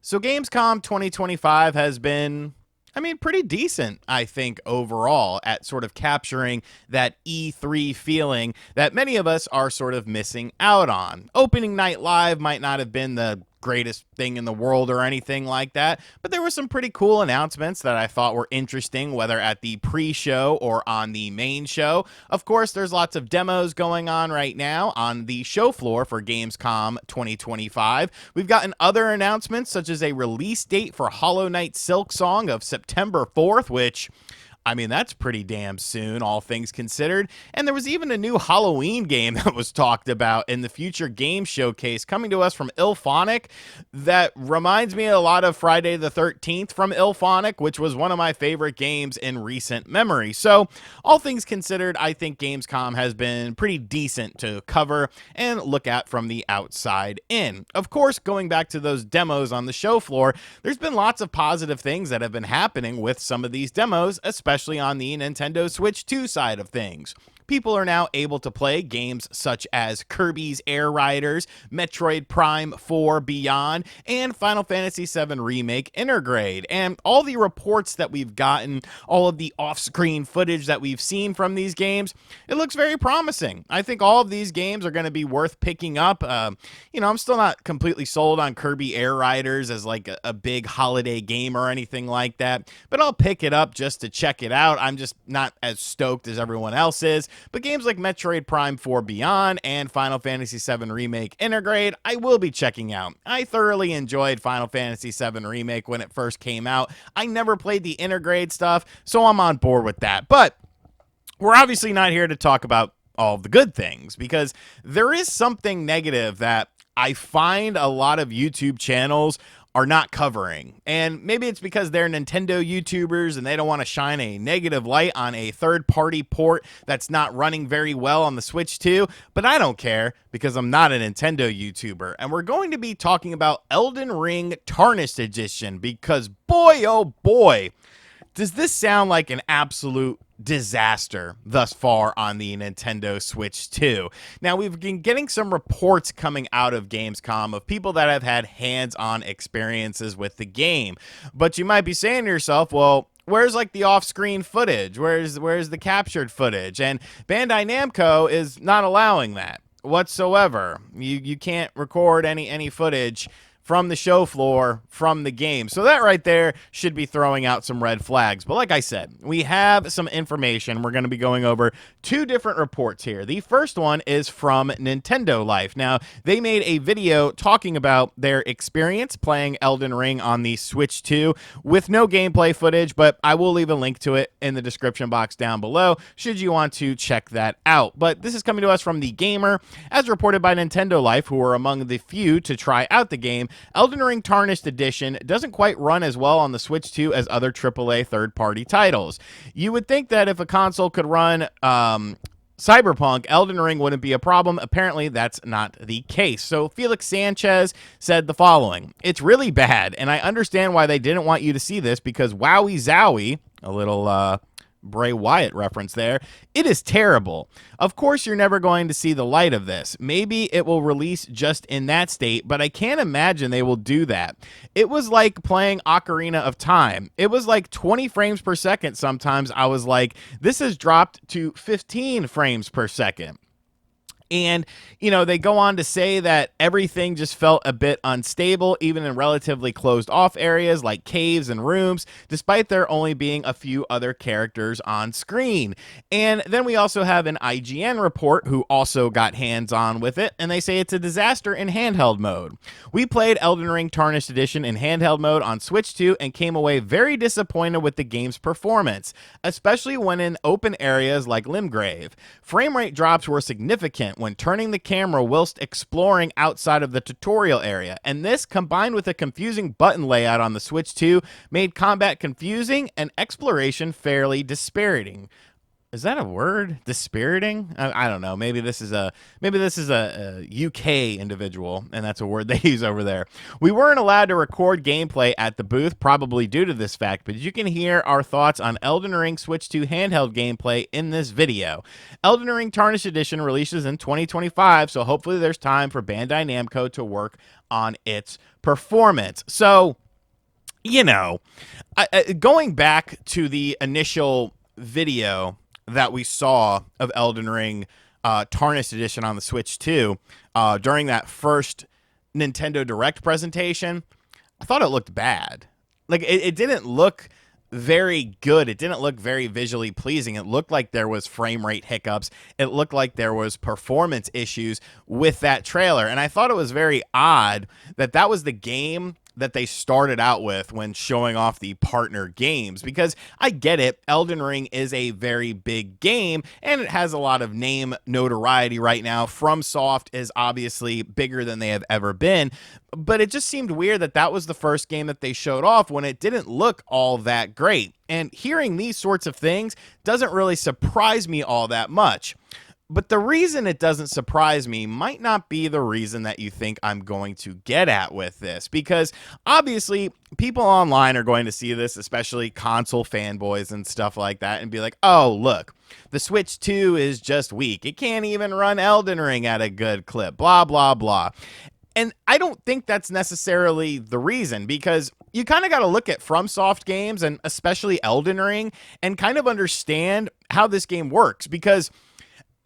So Gamescom 2025 has been, pretty decent, I think, overall at sort of capturing that E3 feeling that many of us are sort of missing out on. Opening night live might not have been the greatest thing in the world or anything like that, but there were some pretty cool announcements that I thought were interesting, whether at the pre-show or on the main show. Of course, there's lots of demos going on right now on the show floor for Gamescom 2025. We've gotten other announcements, such as a release date for Hollow Knight Silksong of September 4th, which that's pretty damn soon, all things considered. And there was even a new Halloween game that was talked about in the future game showcase coming to us from Ilphonic that reminds me a lot of Friday the 13th from Ilphonic, which was one of my favorite games in recent memory. So, all things considered, I think Gamescom has been pretty decent to cover and look at from the outside in. Of course, going back to those demos on the show floor, there's been lots of positive things that have been happening with some of these demos, especially on the Nintendo Switch 2 side of things. People are now able to play games such as Kirby's Air Riders, Metroid Prime 4 Beyond, and Final Fantasy VII Remake Intergrade. And all the reports that we've gotten, all of the off-screen footage that we've seen from these games, it looks very promising. I think all of these games are going to be worth picking up. I'm still not completely sold on Kirby Air Riders as like a big holiday game or anything like that, but I'll pick it up just to check it out. I'm just not as stoked as everyone else is. But games like Metroid Prime 4 Beyond and Final Fantasy VII Remake Intergrade, I will be checking out. I thoroughly enjoyed Final Fantasy VII Remake when it first came out. I never played the Intergrade stuff, so I'm on board with that. But we're obviously not here to talk about all of the good things, because there is something negative that I find a lot of YouTube channels are not covering. And maybe it's because they're Nintendo YouTubers and they don't want to shine a negative light on a third-party port that's not running very well on the Switch 2, but I don't care because I'm not a Nintendo YouTuber. And we're going to be talking about Elden Ring Tarnished Edition because boy, oh boy, does this sound like an absolute disaster thus far on the Nintendo Switch 2. Now, we've been getting some reports coming out of Gamescom of people that have had hands-on experiences with the game. But you might be saying to yourself, well, where's like the off-screen footage? Where's the captured footage? And Bandai Namco is not allowing that whatsoever. You can't record any footage from the show floor, from the game. So that right there should be throwing out some red flags. But like I said, we have some information. We're going to be going over two different reports here. The first one is from Nintendo Life. Now, they made a video talking about their experience playing Elden Ring on the Switch 2 with no gameplay footage, but I will leave a link to it in the description box down below should you want to check that out. But this is coming to us from The Gamer, as reported by Nintendo Life, who were among the few to try out the game. Elden Ring Tarnished Edition doesn't quite run as well on the Switch 2 as other AAA third-party titles. You would think that if a console could run Cyberpunk, Elden Ring wouldn't be a problem. Apparently, that's not the case. So Felix Sanchez said the following: "It's really bad, and I understand why they didn't want you to see this because wowie zowie," a little Bray Wyatt reference there, "it is terrible. Of course, you're never going to see the light of this. Maybe it will release just in that state, but I can't imagine they will do that. It was like playing Ocarina of Time. It was like 20 frames per second sometimes. I was like, this has dropped to 15 frames per second." And, they go on to say that everything just felt a bit unstable, even in relatively closed off areas like caves and rooms, despite there only being a few other characters on screen. And then we also have an IGN report who also got hands-on with it, and they say it's a disaster in handheld mode. "We played Elden Ring Tarnished Edition in handheld mode on Switch 2 and came away very disappointed with the game's performance, especially when in open areas like Limgrave. Frame rate drops were significant when turning the camera whilst exploring outside of the tutorial area, and this, combined with a confusing button layout on the Switch 2, made combat confusing and exploration fairly dispiriting." Is that a word? Dispiriting? I don't know. Maybe this is a UK individual, and that's a word they use over there. We weren't allowed to record gameplay at the booth, probably due to this fact, but you can hear our thoughts on Elden Ring Switch 2 handheld gameplay in this video. Elden Ring Tarnished Edition releases in 2025, so hopefully there's time for Bandai Namco to work on its performance. So, going back to the initial video that we saw of Elden Ring Tarnished Edition on the Switch 2 during that first Nintendo Direct presentation, I thought it looked bad. Like, it didn't look very good. It didn't look very visually pleasing. It looked like there was frame rate hiccups. It looked like there was performance issues with that trailer. And I thought it was very odd that that was the game that they started out with when showing off the partner games, because I get it, Elden Ring is a very big game and it has a lot of name notoriety right now. FromSoft is obviously bigger than they have ever been, but it just seemed weird that that was the first game that they showed off when it didn't look all that great. And hearing these sorts of things doesn't really surprise me all that much. But the reason it doesn't surprise me might not be the reason that you think I'm going to get at with this, because obviously people online are going to see this, especially console fanboys and stuff like that, and be like, oh, look, the Switch 2 is just weak. It can't even run Elden Ring at a good clip, blah, blah, blah. And I don't think that's necessarily the reason, because you kind of got to look at FromSoft games, and especially Elden Ring, and kind of understand how this game works, because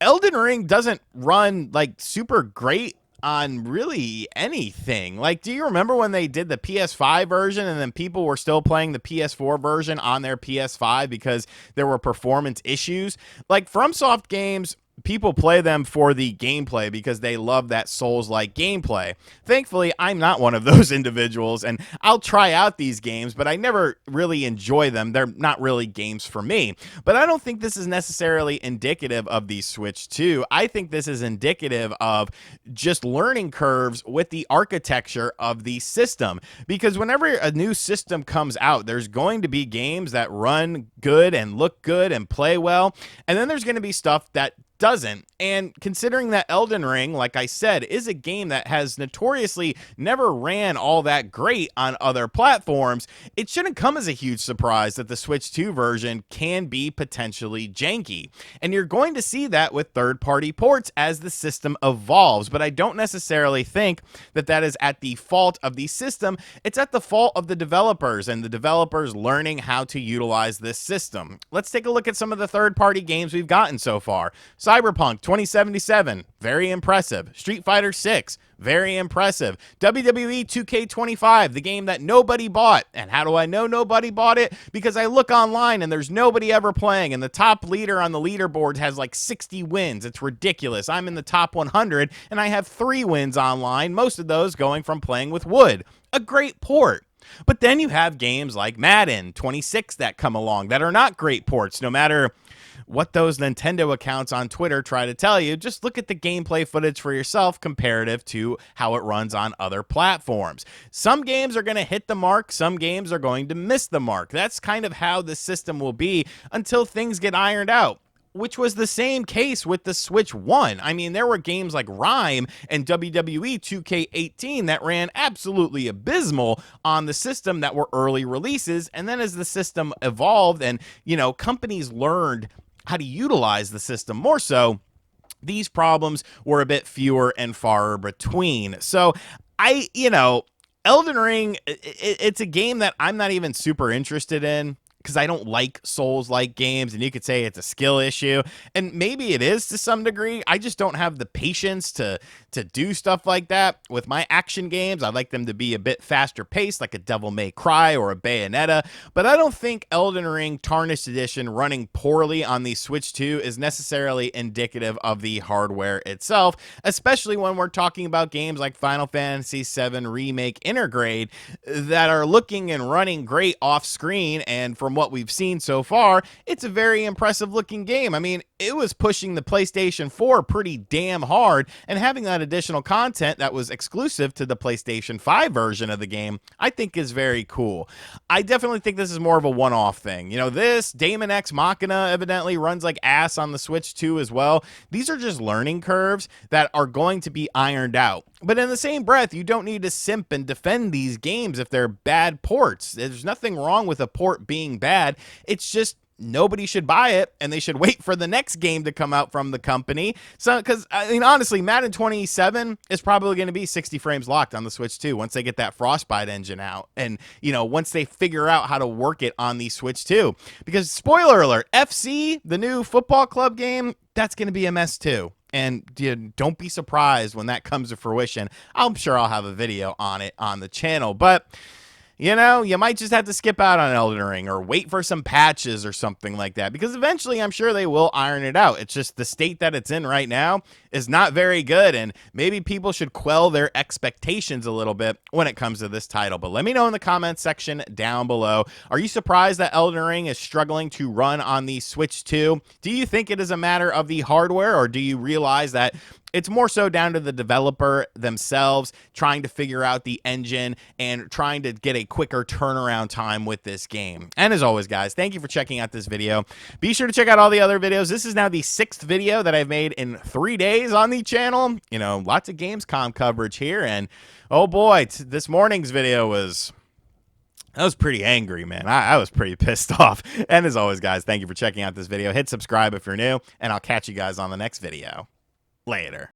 Elden Ring doesn't run like super great on really anything. Like, do you remember when they did the PS5 version and then people were still playing the PS4 version on their PS5 because there were performance issues? Like, FromSoft games, people play them for the gameplay because they love that Souls-like gameplay. Thankfully, I'm not one of those individuals, and I'll try out these games, but I never really enjoy them. They're not really games for me. But I don't think this is necessarily indicative of the Switch 2. I think this is indicative of just learning curves with the architecture of the system. Because whenever a new system comes out, there's going to be games that run good and look good and play well, and then there's going to be stuff that doesn't. And considering that Elden Ring, like I said, is a game that has notoriously never ran all that great on other platforms, it shouldn't come as a huge surprise that the Switch 2 version can be potentially janky. And you're going to see that with third-party ports as the system evolves, but I don't necessarily think that that is at the fault of the system. It's at the fault of the developers, and the developers learning how to utilize this system. Let's take a look at some of the third-party games we've gotten so far. Cyberpunk 2077, very impressive. Street Fighter 6, very impressive. WWE 2K25, the game that nobody bought. And how do I know nobody bought it? Because I look online and there's nobody ever playing, and the top leader on the leaderboard has like 60 wins. It's ridiculous. I'm in the top 100 and I have 3 wins online, most of those going from playing with wood. A great port. But then you have games like Madden 26 that come along that are not great ports, no matter what those Nintendo accounts on Twitter try to tell you. Just look at the gameplay footage for yourself comparative to how it runs on other platforms. Some games are going to hit the mark, some games are going to miss the mark. That's kind of how the system will be until things get ironed out, which was the same case with the Switch 1. I mean, there were games like Rhyme and WWE 2K18 that ran absolutely abysmal on the system that were early releases, and then as the system evolved and, companies learned how to utilize the system more so, these problems were a bit fewer and far between. So Elden Ring, it's a game that I'm not even super interested in, because I don't like Souls-like games, and you could say it's a skill issue, and maybe it is to some degree. I just don't have the patience to do stuff like that. With my action games, I like them to be a bit faster paced, like a Devil May Cry or a Bayonetta, but I don't think Elden Ring Tarnished Edition running poorly on the Switch 2 is necessarily indicative of the hardware itself, especially when we're talking about games like Final Fantasy VII Remake Intergrade that are looking and running great off-screen, and for from what we've seen so far, it's a very impressive looking game. I mean, it was pushing the PlayStation 4 pretty damn hard, and having that additional content that was exclusive to the PlayStation 5 version of the game, I think is very cool. I definitely think this is more of a one-off thing. You know, this Daemon X Machina evidently runs like ass on the Switch 2 as well. These are just learning curves that are going to be ironed out. But in the same breath, you don't need to simp and defend these games if they're bad ports. There's nothing wrong with a port being bad. It's just nobody should buy it, and they should wait for the next game to come out from the company. So, because, I mean, honestly, Madden 27 is probably going to be 60 frames locked on the Switch 2 once they get that Frostbite engine out. And, you know, once they figure out how to work it on the Switch 2. Because, spoiler alert, FC, the new football club game, that's going to be a mess too. And don't be surprised when that comes to fruition. I'm sure I'll have a video on it on the channel. But, you know, you might just have to skip out on Elden Ring or wait for some patches or something like that, because eventually I'm sure they will iron it out. It's just the state that it's in right now is not very good, and maybe people should quell their expectations a little bit when it comes to this title. But let me know in the comments section down below. Are you surprised that Elden Ring is struggling to run on the Switch 2? Do you think it is a matter of the hardware, or do you realize that it's more so down to the developer themselves trying to figure out the engine and trying to get a quicker turnaround time with this game? And as always, guys, thank you for checking out this video. Be sure to check out all the other videos. This is now the 6th video that I've made in 3 days on the channel. You know, lots of Gamescom coverage here. And oh boy, this morning's video was... I was pretty angry, man. I was pretty pissed off. And as always, guys, thank you for checking out this video. Hit subscribe if you're new, and I'll catch you guys on the next video. Later.